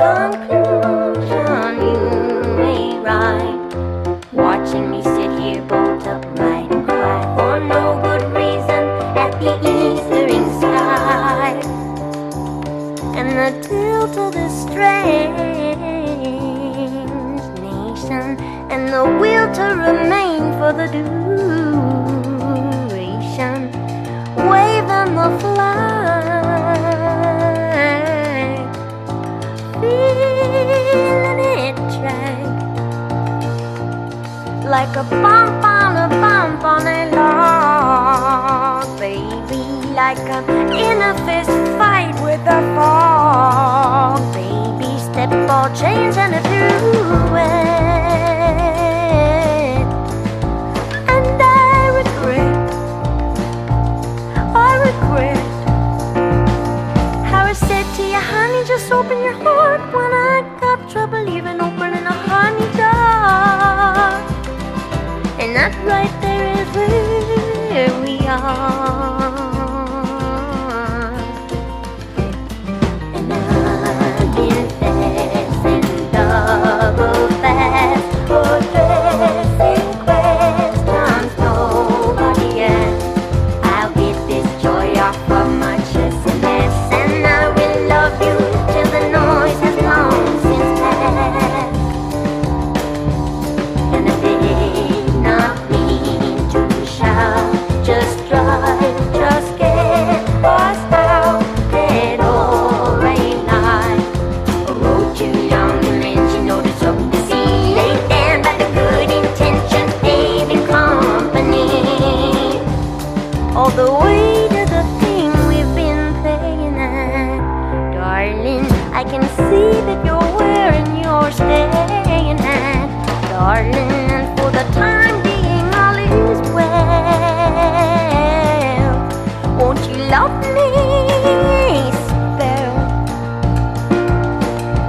conclusion you may write, watching me sit here bolt upright and cry for no good reason at the ethering sky, and the tilt of this strange nation, and the will to remain for the duration, waving the flag, feeling it drag like a bump on a log, baby, like an inner fist fight with a fog, baby, step ball change and a duet, and I regret how I said to you, honey, just open your heart when I got trouble even opening a honey jar. And that right there is where we are. And I've been fast and double fast, for dressing questions nobody asked. I'll get this joy off of my chest and mess, and I will love you till the noise has long since passed. And I did not mean to shout, just drive, just get lost out, dead or alive. A road too long to mention, notice of the sea, ain't there but the good intentions paving company. All the way to the thing we've been playing at, darling, I can see that you're wearing your staying hat, darling, and for the time being all is well. Won't you love me, spell?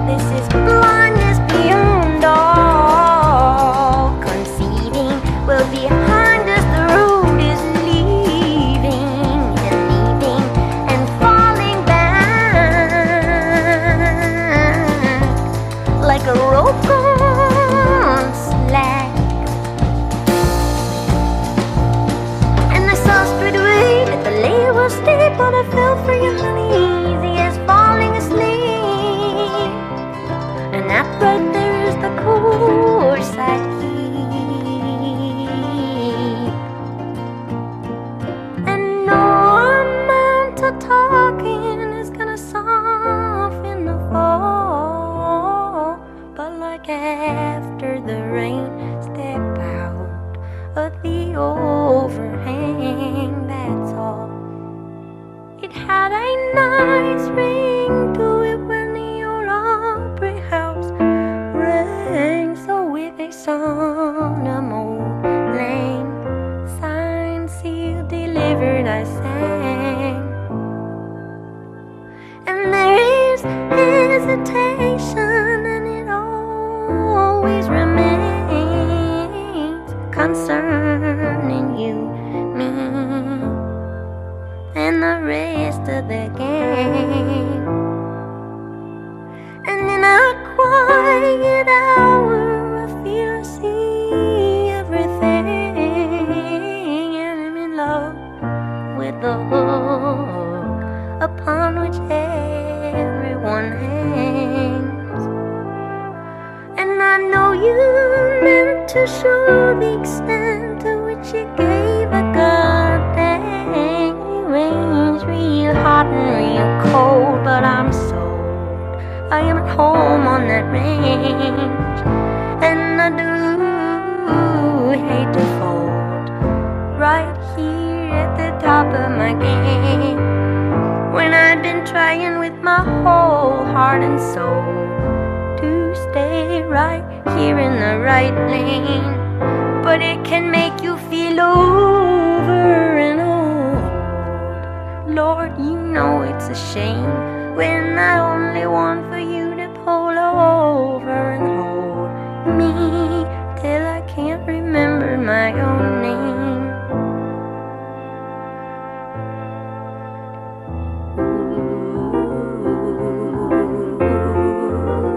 This is blindness beyond all conceiving. Well, behind us the road is leaving and falling back like a rope on slack. And I saw straight away that the lay was steep, but I fell for you, honey, easy as falling asleep. And that right there is the course I keep. And no amount of talking is gonna soften the fall, but like after the rain, step out of the overhang, that's all. It had a nice ring to it when the old Opry House rang. So with a solemn old lang, signed, sealed, delivered, I sang. And there is hesitation, and it always remains concerning you, me, and the rest of the gang. And in a quiet hour I feel I see everything, and I'm in love with the hook upon which everyone hangs. And I know you meant to show the extent to which you gave a goddamn. You range real hot and real cold, but I'm sold. I am at home on that range, and I do hate to fold right here at the top of my game, when I've been trying with my whole heart and soul to stay right here in the right lane. But it can make you feel over and old. Lord, you know it's a shame when I only want for you to pull over and hold me till I can't remember my own name. Ooh.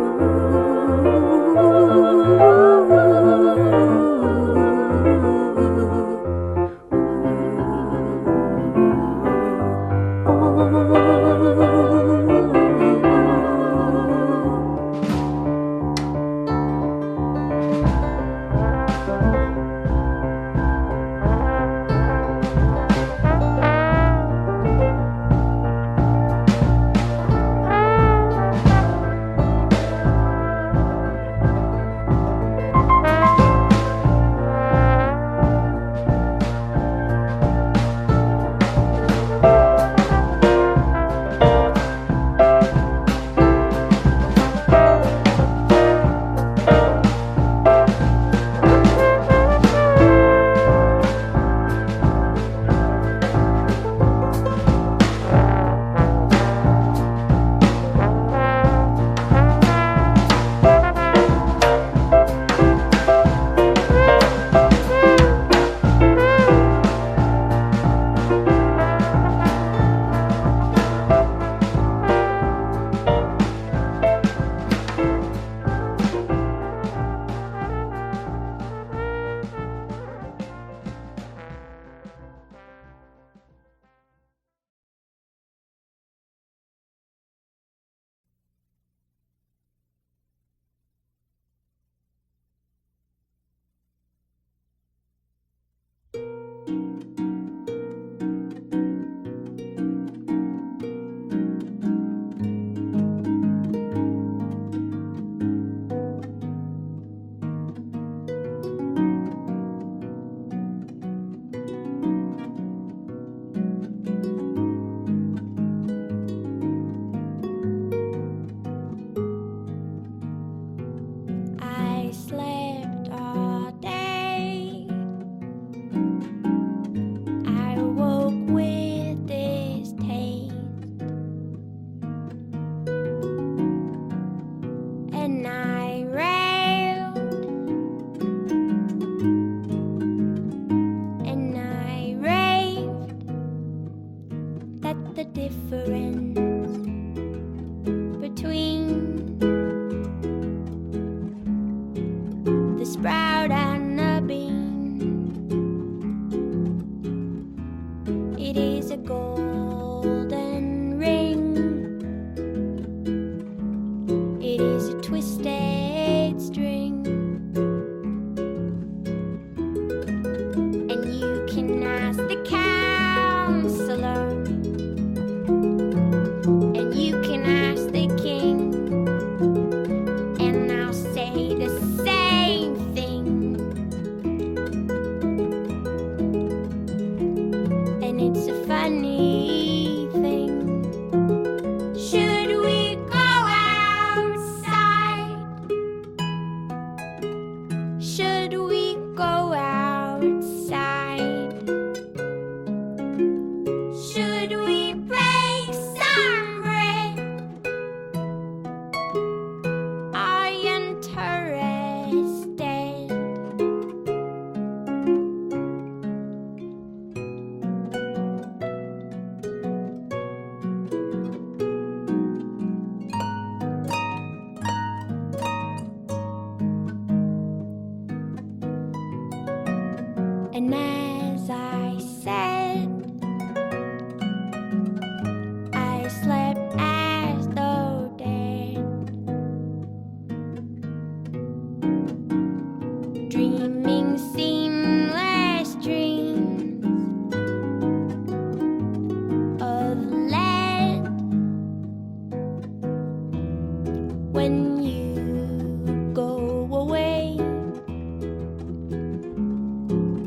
when you go away.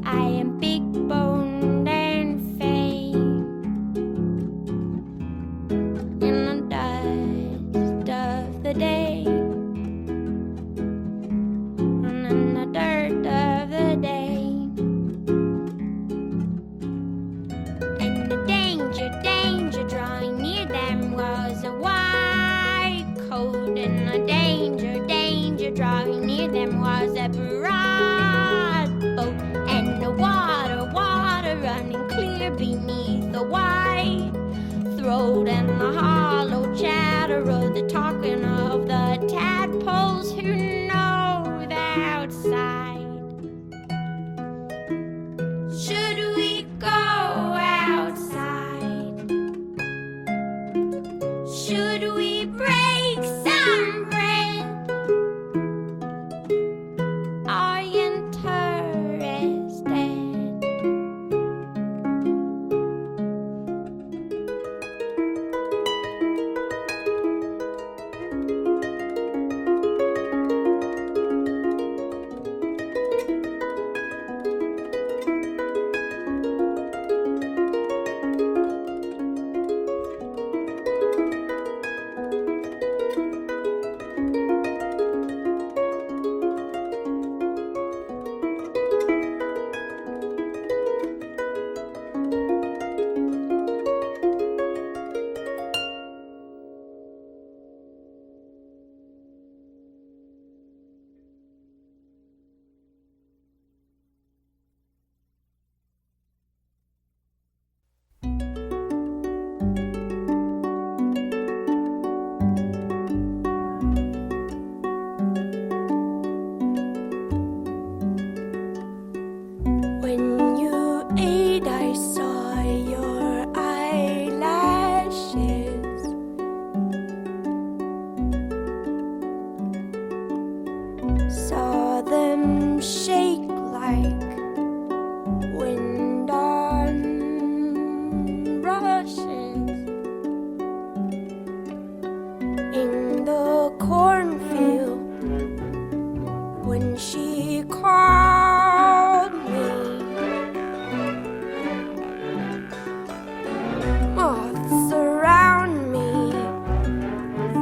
I am big boned and fake in the dust of the day, and in the dirt of the day. And the danger drawing near them was a white coat, and the danger drawing near them was a broad boat, and the water running clear beneath the white throat, and the hollow chatter of the talking of the tadpoles who know the outside. Should we go outside? Should we break some bread? Are you interested? When you ate, I saw your eyelashes. Saw them shake like wind on rushes in the cornfield when she called me. Moths around me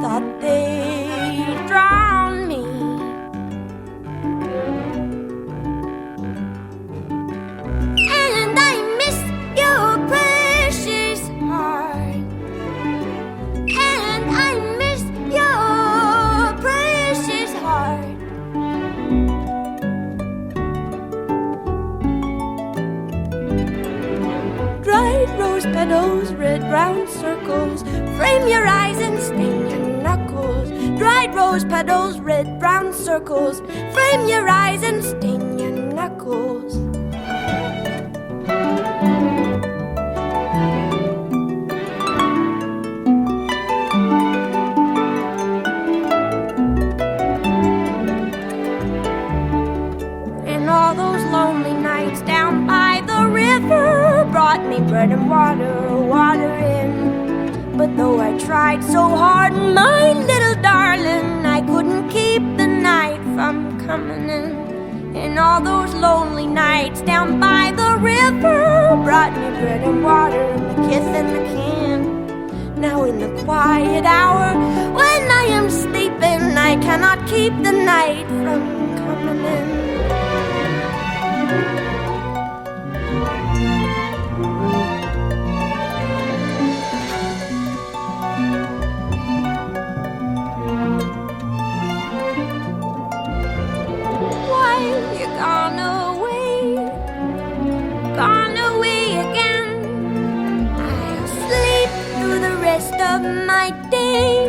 thought they'd drown me. And I miss your precious heart. And I miss your precious heart. Dried rose petals, red round circles, frame your eyes and stain your knuckles. Dried rose petals, red round circles, frame your eyes and stain your knuckles. And all those lonely nights down by the river brought me bread and water in. But though I tried so hard, my little darling, I couldn't keep the night from coming in. And all those lonely nights down by the river brought me bread and water and the kiss and the can. Now in the quiet hour when I am sleeping, I cannot keep the night from coming in. Gone away again. I'll sleep through the rest of my days.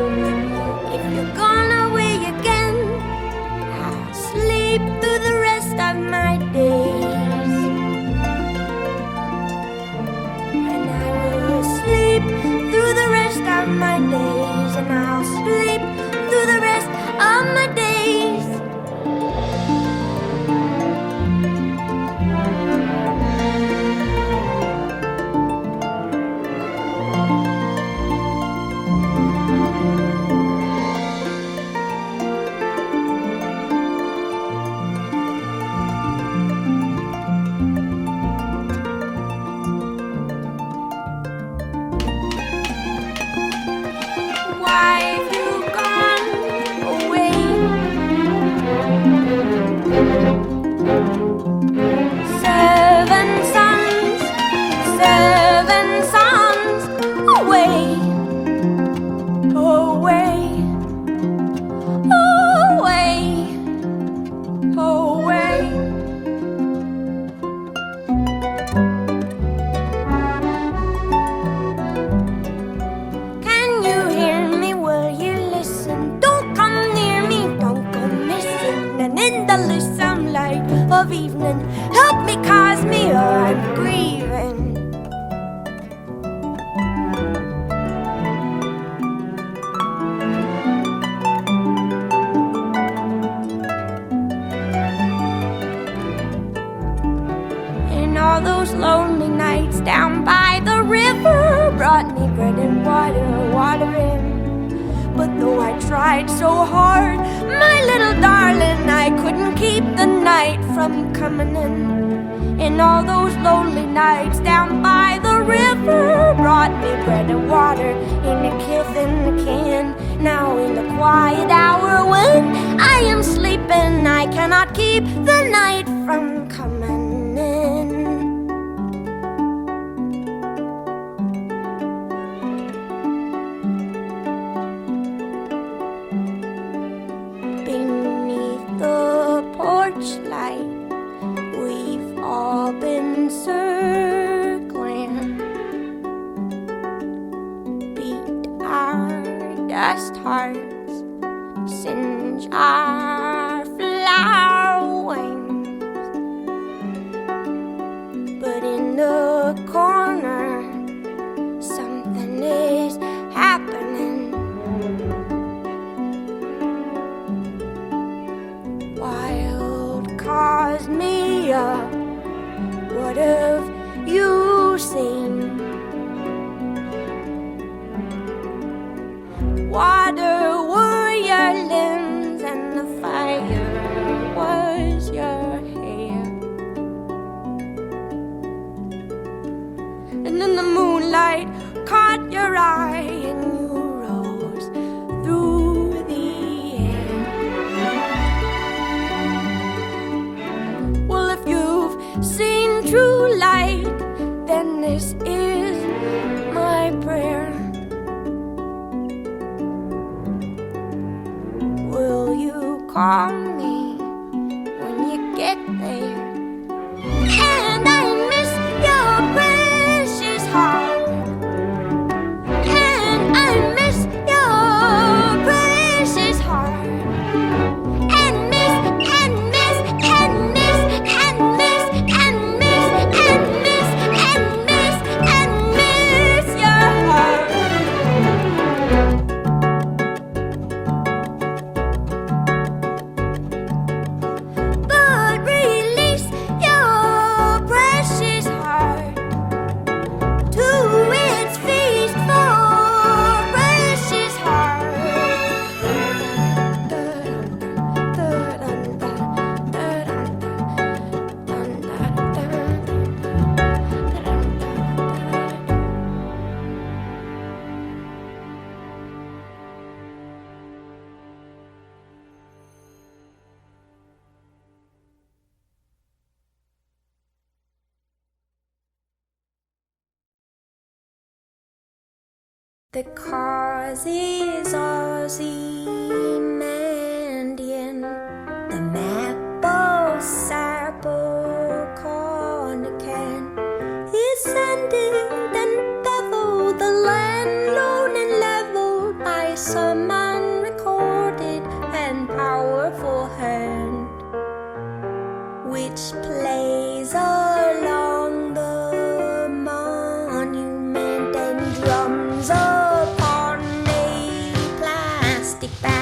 If you're gone away again, I'll sleep through the rest of my days. And I will sleep through the rest of my days. And I'll sleep through the rest of my days. why have you gone away? Seven sons, away, away, away, away. Can you hear me? Will you listen? Don't come near me, don't go missing. And in the lissom light of evening, help me, cause me, or I'm grieving. In all those lonely nights down by the river, brought me bread and water, watering. But though I tried so hard, my little darling, I couldn't keep the night from coming in. In all those lonely nights down by the river, brought me bread and water in a kith in a can. Now in the quiet hour when I am sleeping, I cannot keep the night from coming in. Beneath the porch light, we've all been circling, beat our dust hearts, singe our flower wings. But in the corner, something is happening. Wild caused me up. What have you seen? Water were your limbs and the fire was your hair. And then the moonlight caught your eye and you rose through the air. Well, if you've seen true light, then this is my prayer. Will you call me when you get there? And I miss your precious heart. And I miss your precious heart. And miss, and miss, and miss, and miss, and miss, and miss, and miss, and miss your heart. But release your precious heart to its feast for precious heart. The cause is Ozymandian, the Mapple-Sarpoconican is sending and beveled the land lone and leveled by some unrecorded and powerful hand, which plays along the monument and drums upon a plastic bag.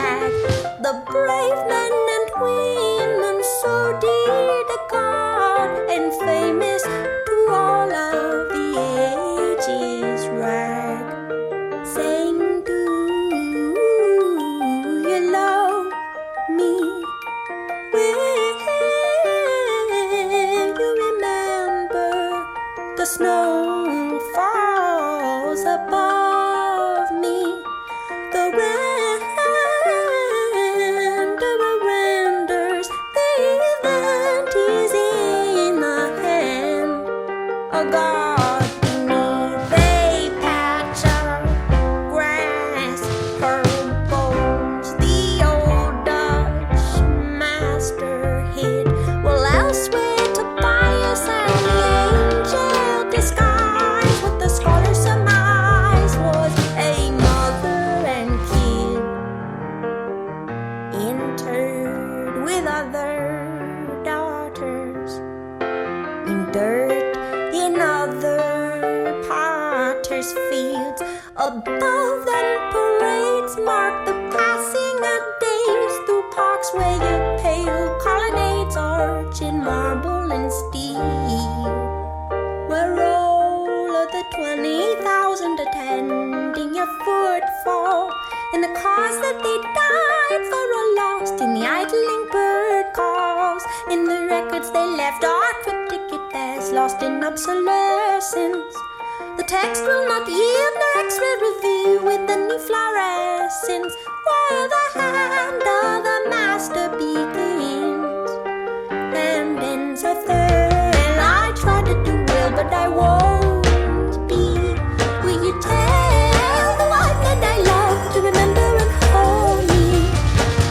attending your footfall, in the cause that they died for or lost, in the idling bird calls, in the records they left are cryptic at best, lost in obsolescence. The text will not yield their X-ray review with any fluorescence, where the hand of the master begins and ends a thrill. I try to do well, but I won't be. Will you tell the one that I love to remember and hold me?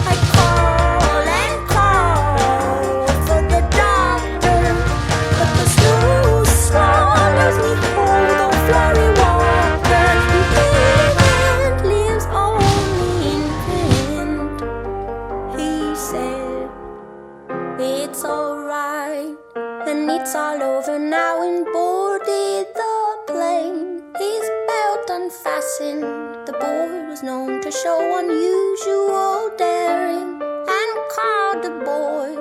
I call and call for the doctor, but the snow swallows me whole. The flurry walkers behind lives only in print. He said, it's alright, and it's all over now, and boarded the plane. His belt unfastened, the boy was known to show unusual daring, and called the boy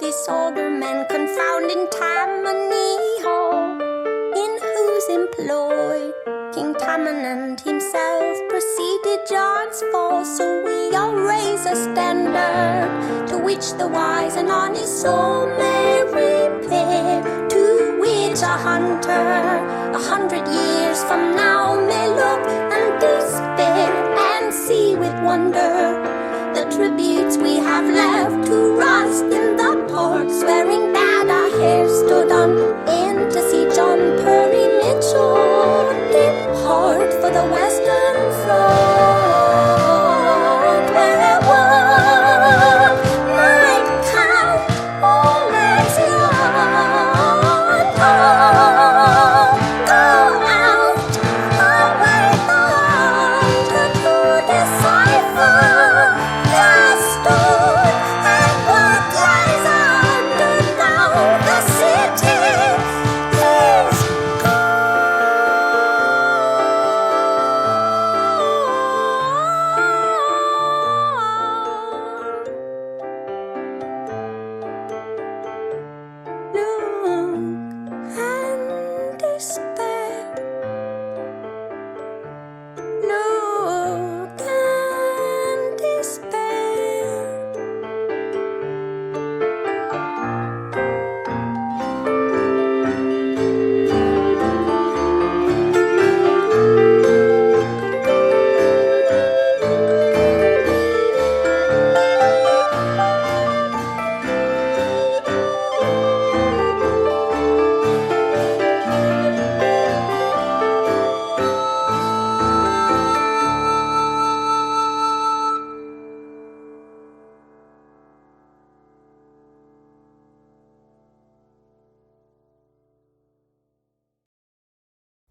this older man confounding Tammany Hall, in whose employ King Tammany himself preceded John's fall. So we all raise a standard to which the wise and honest soul may repair, to which a hunter 100 years from now may look and despair, and see with wonder the tributes we have left to rust in the port, swearing that our hair stood on end to see John Perry Mitchell depart for the Western Front, where one might count all as young. Go out, away the hunter to decipher the stone and what lies under now. The city is look and despair. Look and despair.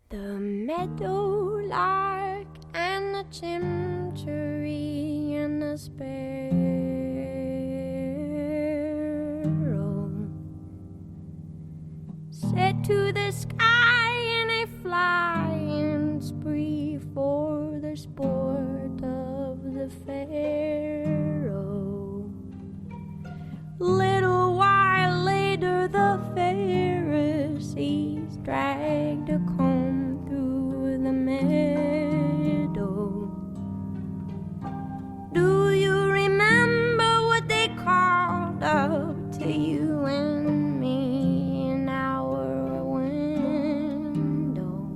The meadowlark and the chimchuree and the sparrow set to the sky in a flying spree for the sport of the pharaoh. Little while later the Pharisees dragged a comb through the meadow. Do you remember what they called up to you and me in our window?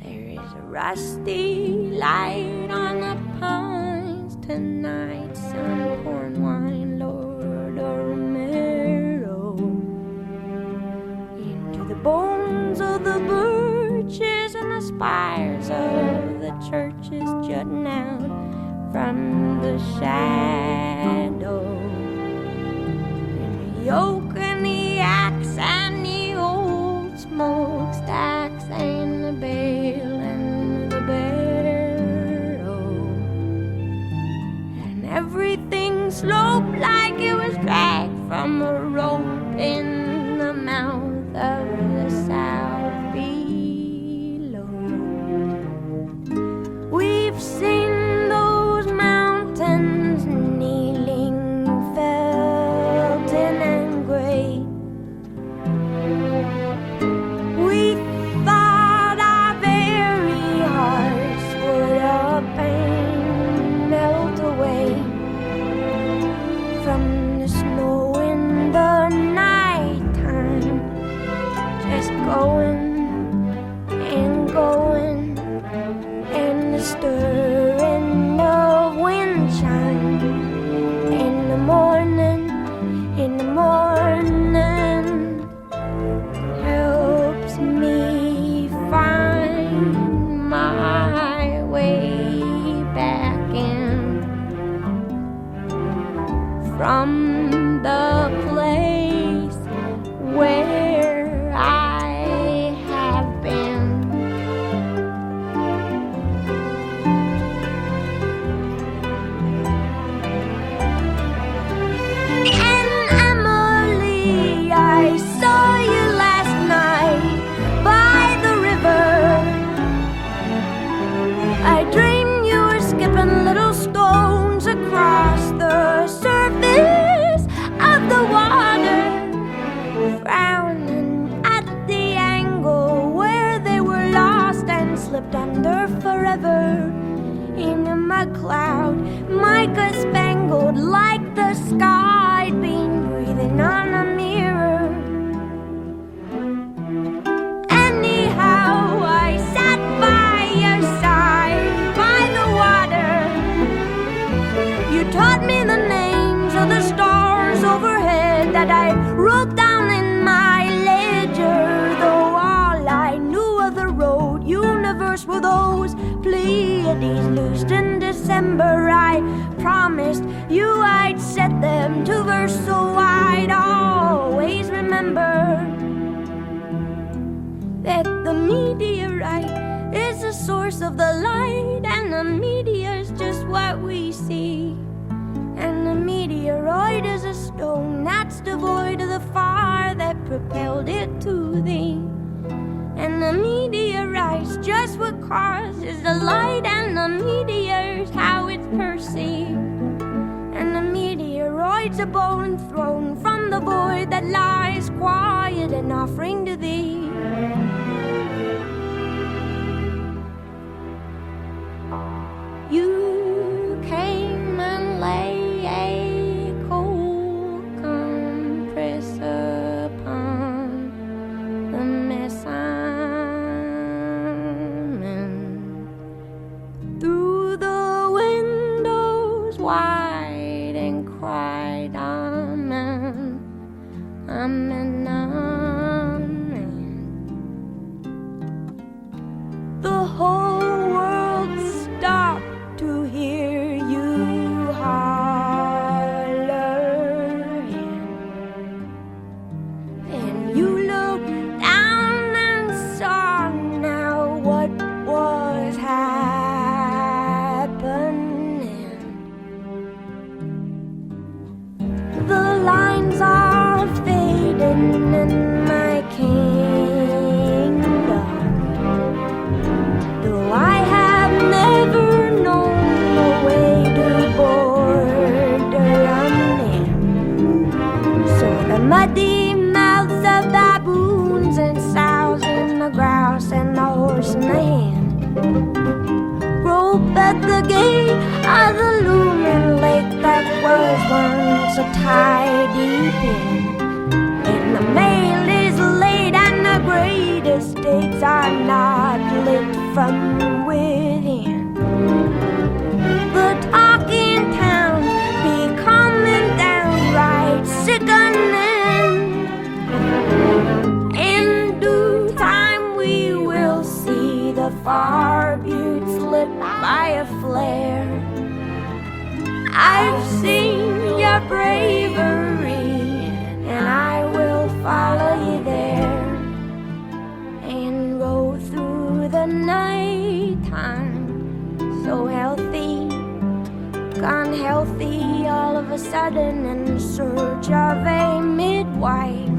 There is a rusty light on the pines tonight, some corn wine, Lord Romero. Into the bones of the birches and the spires of the churches jutting out from the shadow. And the yoke and the axe and the old smokestacks and the bale and the barrow. And everything sloped like it was dragged from a rope in the mouth of the south below. We've seen those mountains kneeling, felting and gray. We thought our very from the place where I have been. And Emily, I saw you last night by the river. I dreamed you were skipping little stones across the surface of the water, frowning at the angle where they were lost and slipped under forever in a mud cloud, mica spangled like the sky had been breathing on a mirror. Anyhow, I sat by your side by the water. You taught me the names of the stars overhead that I wrote down in my ledger, though all I knew of the road universe were those Pleiades loosed in December. I promised you I'd set them to verse, so I'd always remember that the meteorite is the source of the light, and the meteor's just what we see. And the meteoroid is a stone that's devoid of the fire that propelled it to thee. And the meteorite's just what causes the light, and the meteor's how it's perceived. And the meteoroid's a bone thrown from the void that lies quiet, an offering to thee. You came and lay a cold compress upon the mess I'm in. Through the windows wide and cried, Amen, Amen, Amen. The whole world stopped to hear you holler, and you looked down and saw now what was happening. The lines are fading in my kingdom, though I have never known the way to border in. So the muddy mouths of baboons and sows and the grouse and the horse in the hand rope at the gate of the looming lake that was once a tidy pen. And the mail is late and the great estates are not lit from within. The talking towns becoming downright sickening. In due time we will see the far buttes lit by a flare. I've seen your bravery, and I will follow you there and roll through the night time. So healthy, gone healthy all of a sudden, in search of a midwife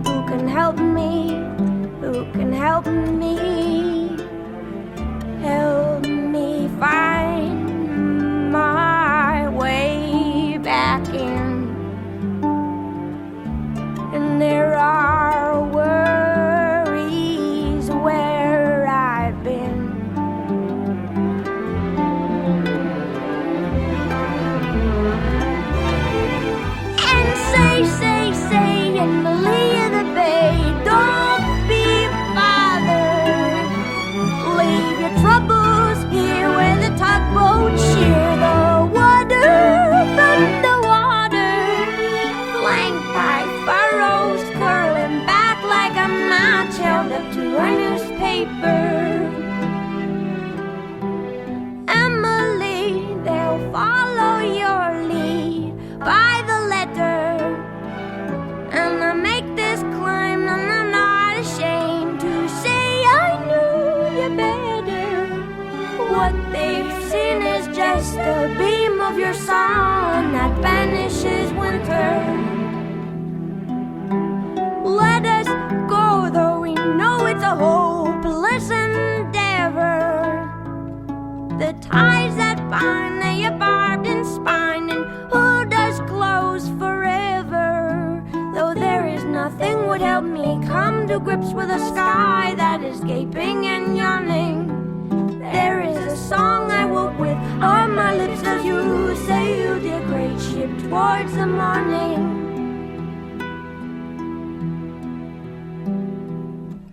who can help me, who can help me, help me find my way back in. And there are worries where I've been. And say, Emily of the Bay, don't be bothered. Leave your troubles here where the tide the beam of your sun that banishes winter. Let us go, though we know it's a hopeless endeavor. The ties that bind, they are barbed and spined, and who does close forever? Though there is nothing would help me come to grips with a sky that is gaping and yawning. There is a song I woke with on my lips as you sailed your great ship towards the morning.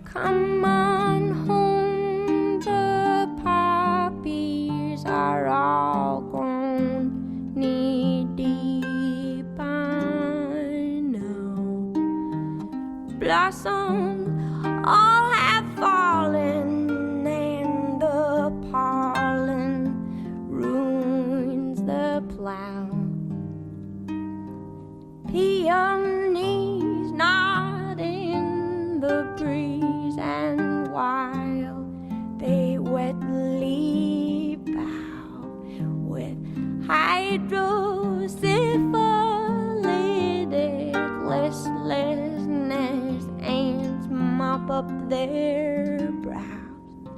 Come on home, the poppies are all grown knee-deep, I know. Blossoms all have fallen, and the pollen ruins the plow. Peonies nod in the breeze, and while they wetly bow with hydrocephalitic listlessness, ants mop up their brows,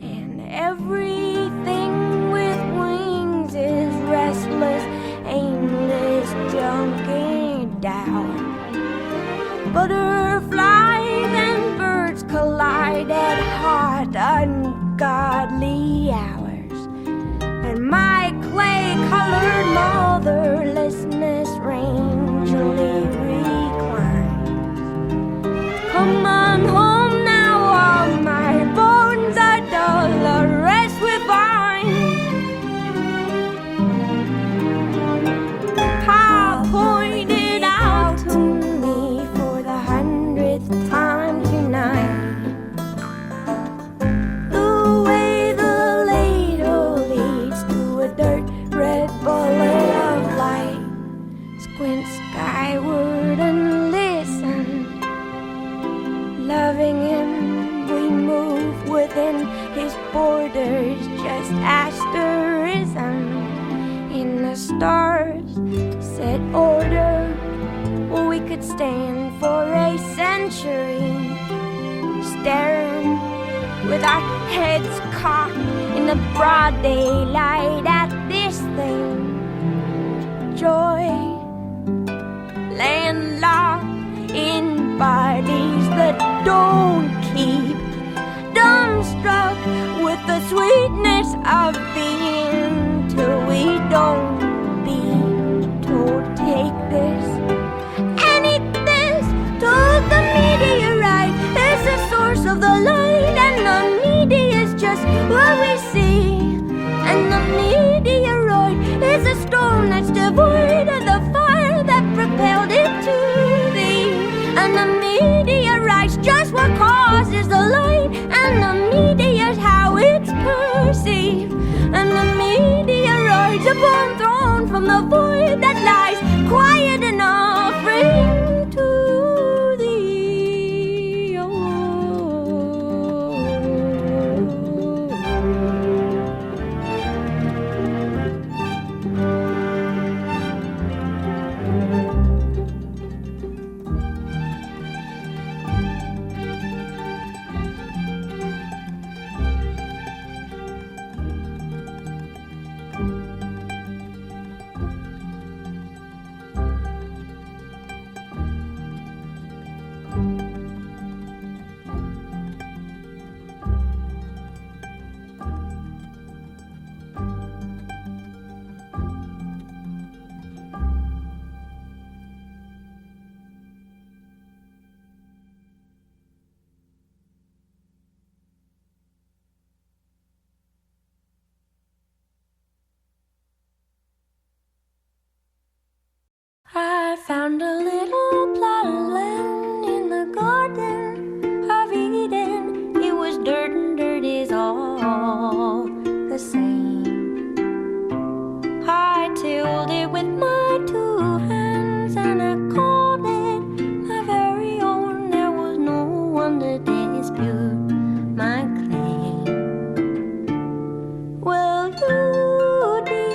and everything with wings is restless, aimless, junkie down. Butterflies and birds collide at hot, ungodly hours, and my clay-colored motherlessness rangely reclines. Come on home now, all my bones are dull, the rest we find. Pa pointed out to me for the 100th time tonight the way the ladle leads to a dirt red bullet of light. Squint skyward and listen. Loving him, we move within his borders, just asterism in the stars set order. Well, we could stand for a century, staring with our heads cocked in the broad daylight at this thing. Joy, landlocked in bodies that don't keep, dumbstruck with the sweetness of being, till we don't be told take this and eat this. Told the meteorite is the source of the light, and the media is just what we see, and the meteoroid is a storm that's devoid of the fire that propelled it to thee, and the meteorite's just what causes the light, and the media's how it's perceived, and the meteoroid's a bomb thrown from the void that lies quiet and offering to thee. Oh. I found a little plot of land in the garden of Eden. It was dirt, and dirt is all the same. I tilled it with my 2 hands, and I called it my very own. There was no one to dispute my claim. Well, you'd be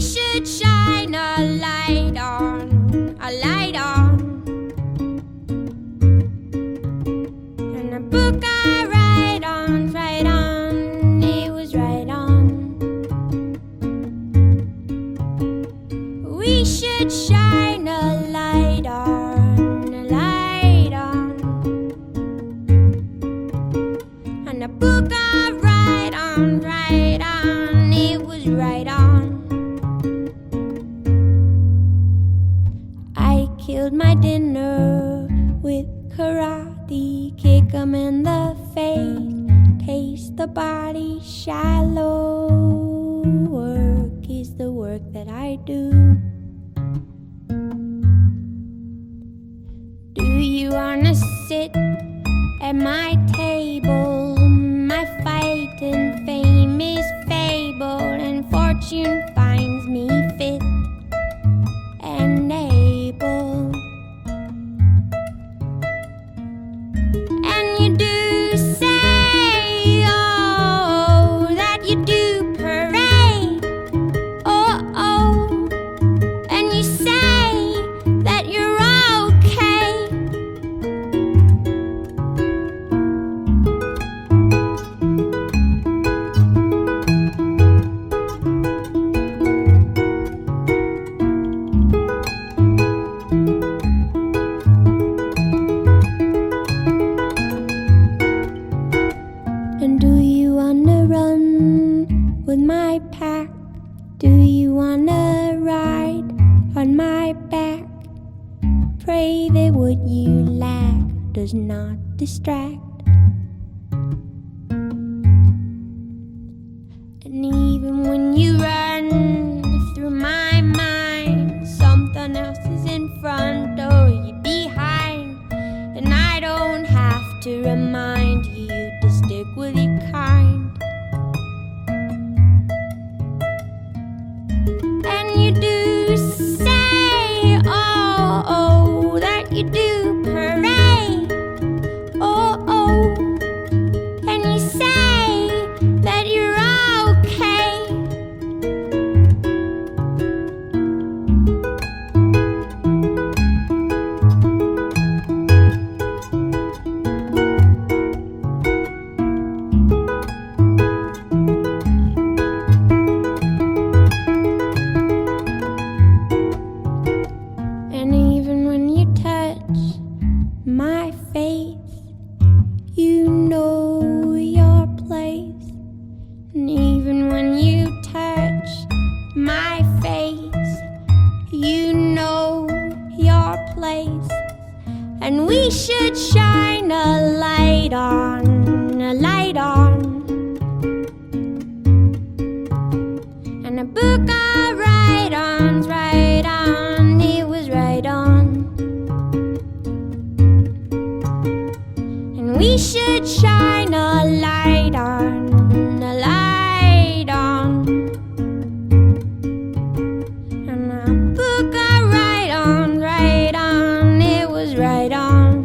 we should shine a light on, a light on. And a book I write on, it was right on. We should shine a light on, a light on. And a book I write on, it was right on. I killed my dinner with karate, kick 'em in the face, taste the body, shallow work is the work that I do. Do you wanna sit at my table? My fight and fame is fabled, and fortune finds me fit and able. And you do say, oh, that you do parade, oh, oh, and you say that you're okay. And do you wanna run with my pack? Do you wanna ride on my back? Pray that what you lack does not distract. And even when you run through my mind, something else is in front or you behind. And I don't have to remind you to stick with your kind. And you do say, oh, oh, that you do parade, oh, oh, and you say that you're okay. And even when you touch my face, you know your place. And even when you touch my face, you know your place. And we should shine a light on, a light on. And a book I write on's right on, it was right on. And we should shine a light on, a light on. And a book I write on, it was right on.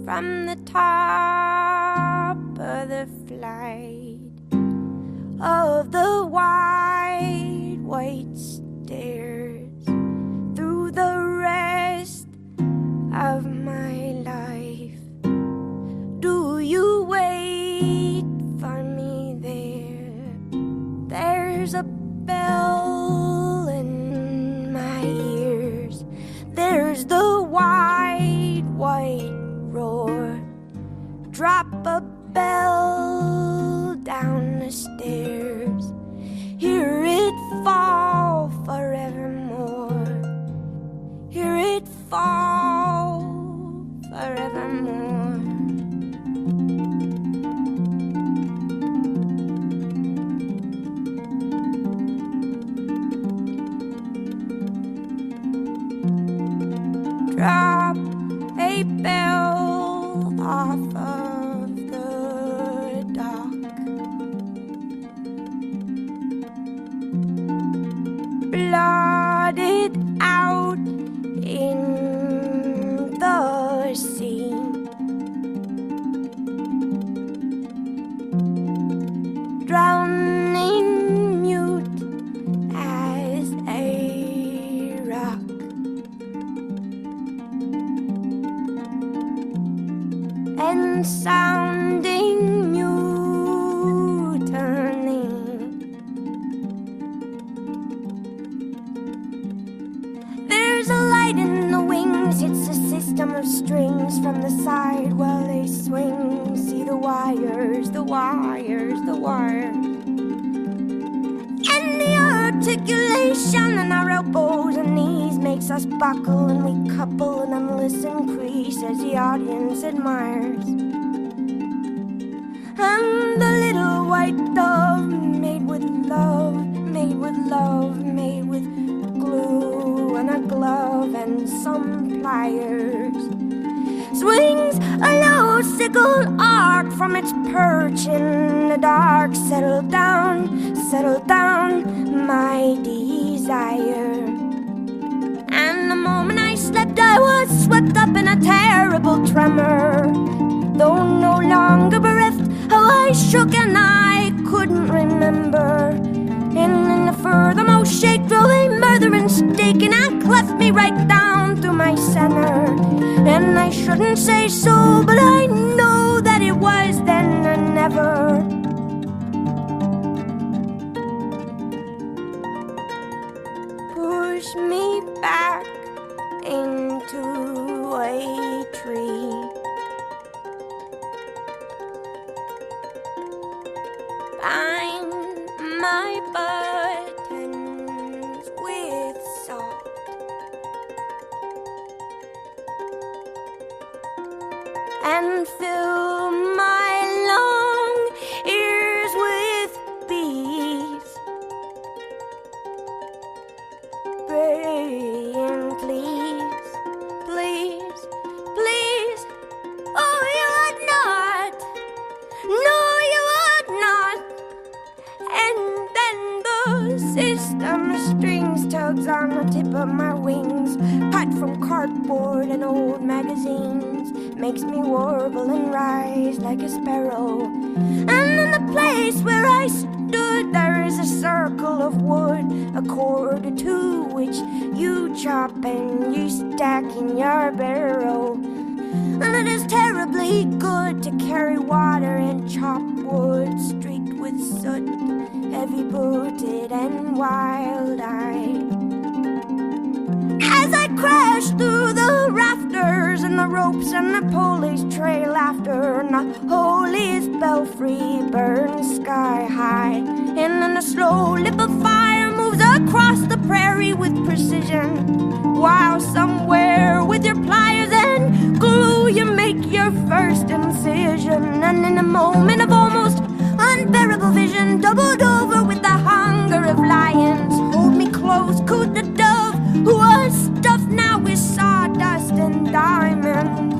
From the top of the flight of the wide white stairs, through the rest of my life, do you wait for me there? There's a bell in my ears, there's the wide white roar. Drop a bell down the stairs, hear it fall forevermore, hear it fall forevermore. they fell off of the dock. Blotted out in the sea. Drowning mute as a rock. And sounding mutiny. There's a light in the wings, it's a system of strings from the side while they swing. See the wires, the wires, the wires. And the articulation in our elbows and knees makes us buckle, and we couple and unless increase as the audience admires. And the little white dove made with love, made with love, made with glue and a glove and some pliers, swings a low sickle arc from its perch in the dark. Settle down, my desire. And the moment I slept, I was swept up in a terrible tremor. Though no longer bereft, how I shook and I couldn't remember. And in the furthermost shake drove a murderous stake, and I cleft me right down through my center. And I shouldn't say so, but I know that it was then and never. Push me back into a tree. Bind my buttons with salt. And fill my long ears with bees, praying, please, please, please. Oh, you would not. No, you would not. And then the system of strings tugs on the tip of my wings, cut from cardboard and old magazines, makes me warble and rise like a sparrow. And in the place where I stood, there is a circle of wood, a cord or two, which you chop and you stack in your barrow. And it is terribly good to carry water and chop wood, streaked with soot, heavy-booted and wild-eyed. As I crash through the rafters and the ropes and the pulleys trail after, and the holiest belfry burns sky high, and then a slow lip of fire moves across the prairie with precision, while somewhere with your pliers and glue you make your first incision. And in a moment of almost unbearable vision, doubled over with the hunger of lions, hold me close, cooed the dove, who was stuffed now with sawdust and diamonds.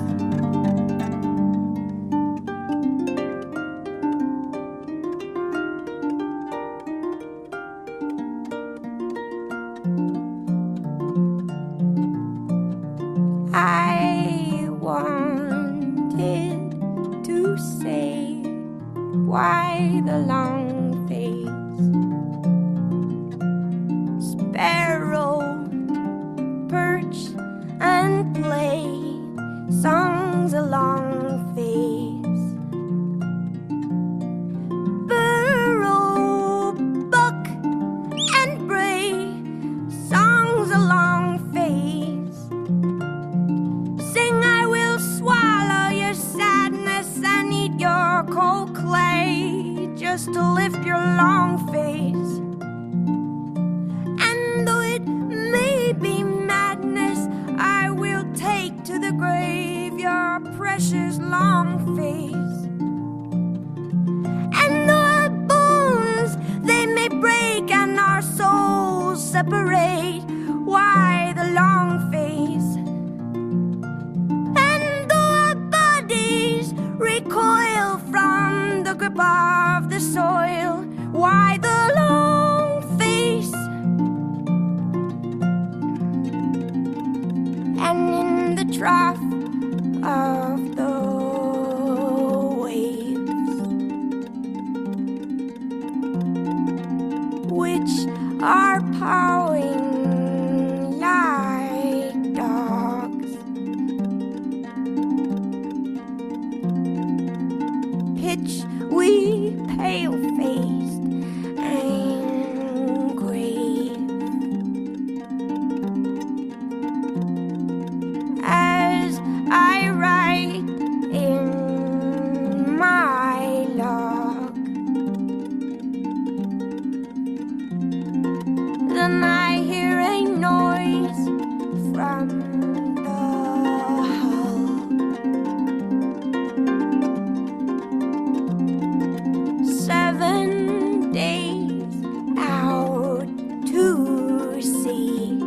I wanted to say, why the long face? Sparrow, perch and play songs along face. Burrow, buck and bray songs along face. Sing, I will swallow your sadness and eat your cold clay, just to lift your long face. And though it may be madness, I will take to the grave your precious long face. And though our bones they may break and our souls separate, why the long face? And above the soil. Why the long face? And in the trough of the waves, which are pawing like dogs, pitch we pale-faced and grave, as I write in my log. Then I hear a noise from the hull. 7 days out to sea,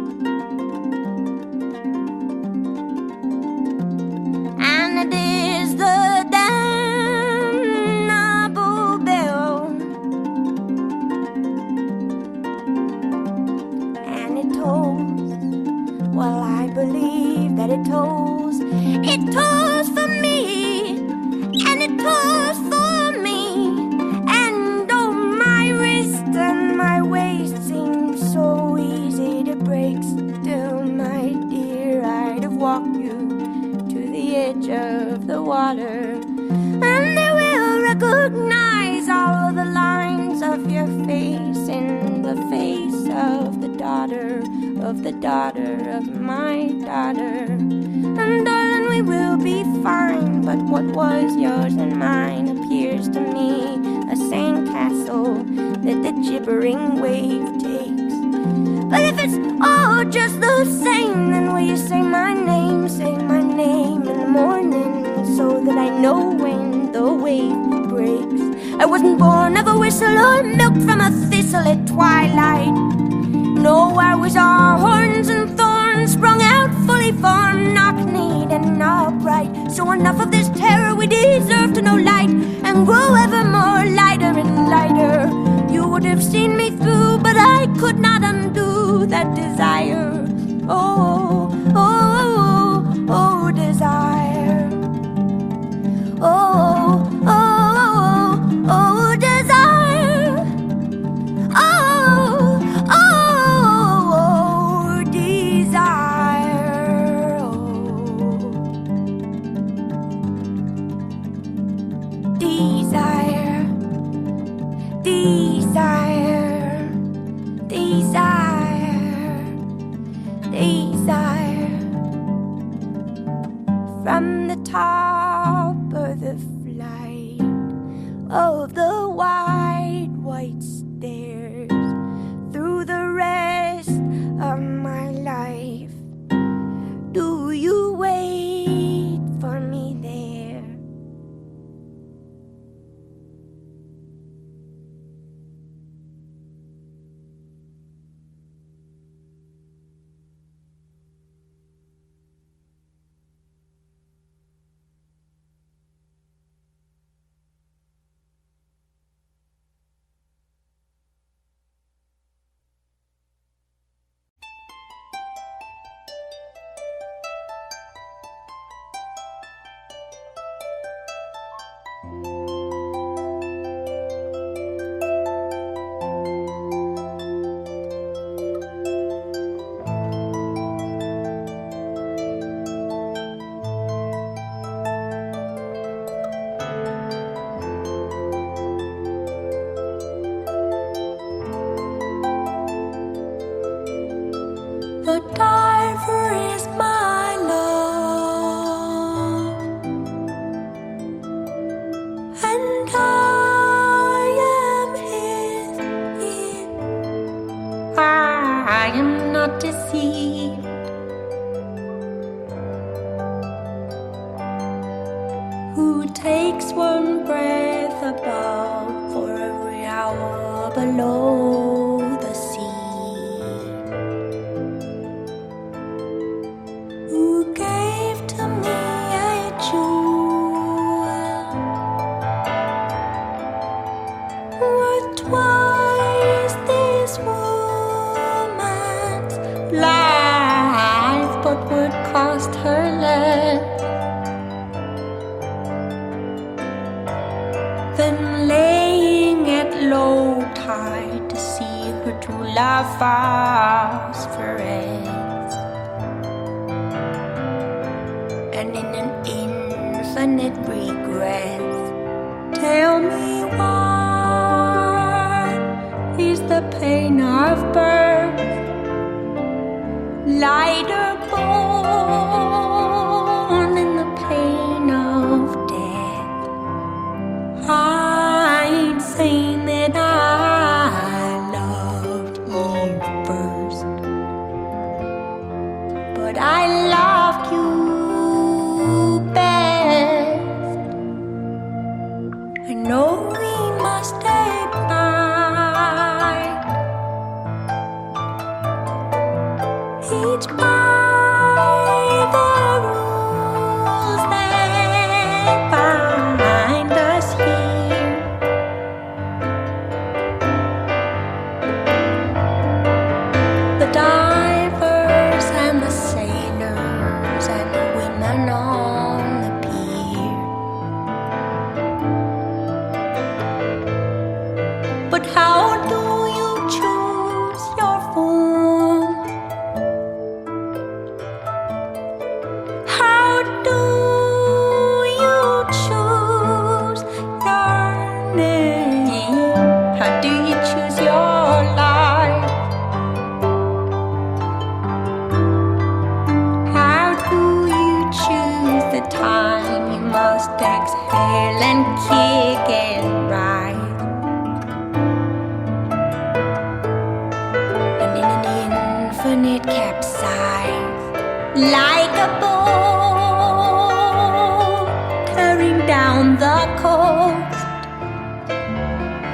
and it is the damnable bell, and it tolls. Well, I believe that it tolls. It tolls for me, and it tolls for me. And oh, my wrist and my waist seem so easy to break. Still, my dear, I'd have walked you to the edge of the water, and they will recognize all of the lines of your face in the face of the daughter of the daughter of my daughter. And darling, we will be fine, but what was yours and mine appears to me a sandcastle that the gibbering wave takes. But if it's all just the same, then will you say my name in the morning, so that I know when the wave breaks? I wasn't born of a whistle or milked from a thistle at twilight. No, I was all horns and thorns, sprung out fully formed, knock-kneed and upright. So enough of this terror, we deserve to know light, and grow ever more lighter and lighter. You would have seen me through, but I could not undo that desire. Oh, oh, oh, oh, desire. Oh, oh, oh, desire. Oh, oh, desire. Oh, desire, desire, desire, desire. From the top of the flight of the wide white stairs, through the rest of my life, do you wait for me there? The diver is my love, and I am his ear. I am not deceived. Who takes one breath above for every hour below the sea? Who gave to me a jewel love phosphoresce, and in an infinite regress, tell me what is the pain of birth, lighter born in the pain of death. I ain't saying that I loved you first, but I loved you best. I know we must stay blind, each by the rules that bind us here. The divers and the sailors and the women on the pier. But how do you choose your form? How do you choose your name? How do you choose your life? How do you choose the time you must exhale and kick and rise? And in an infinite capsize, like a boat tearing down the coast,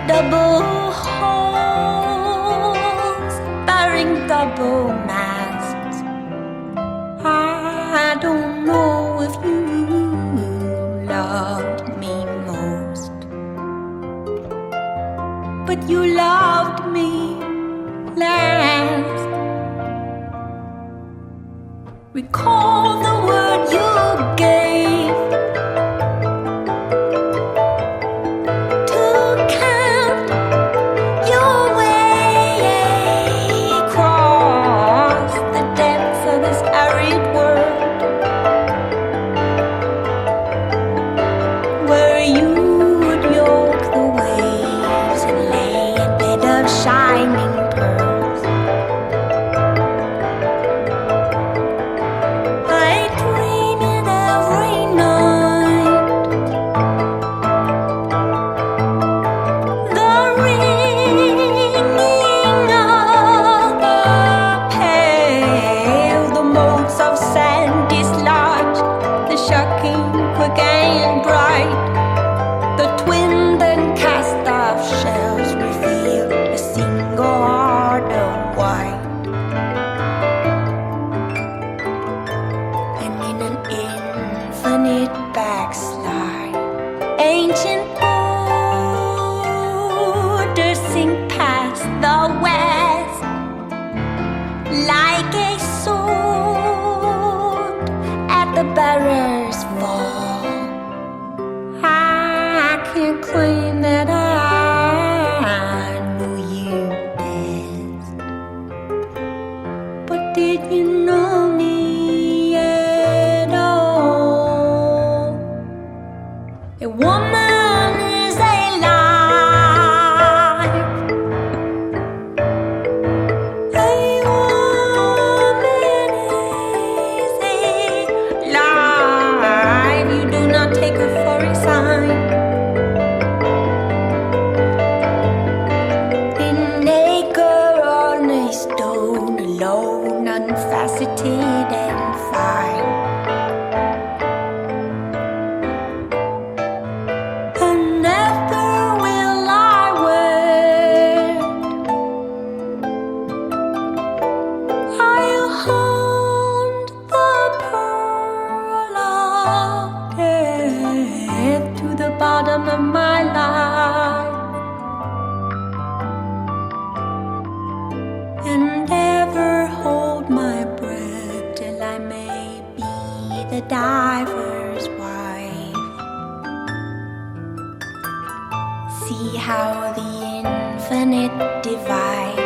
double holes bearing double masts. I don't know if you loved me most, but you loved me last. Recall the word you gave to count your way across the depths of this arid world, where you would yoke the waves and lay a bed of shining pearls. I dream it every night, the ringing of the pale, the motes of sand dislodged, the shocking quick and bright, the twinned and cast off shells reveal a single heart of white. And in an infinite backslide, ancient borders sink past the west, like a sword at the bearer's fall. I can't claim that I knew you best, but did you know me at all? A woman is alive. A woman is alive. You do not take her for a sign. In acre on a stone, alone, unfaceted and fine. And never will I wed. I'll hunt the pearl of death to the bottom of my life, and ever hold my breath till I may be the diver's wife. See how the infinite divides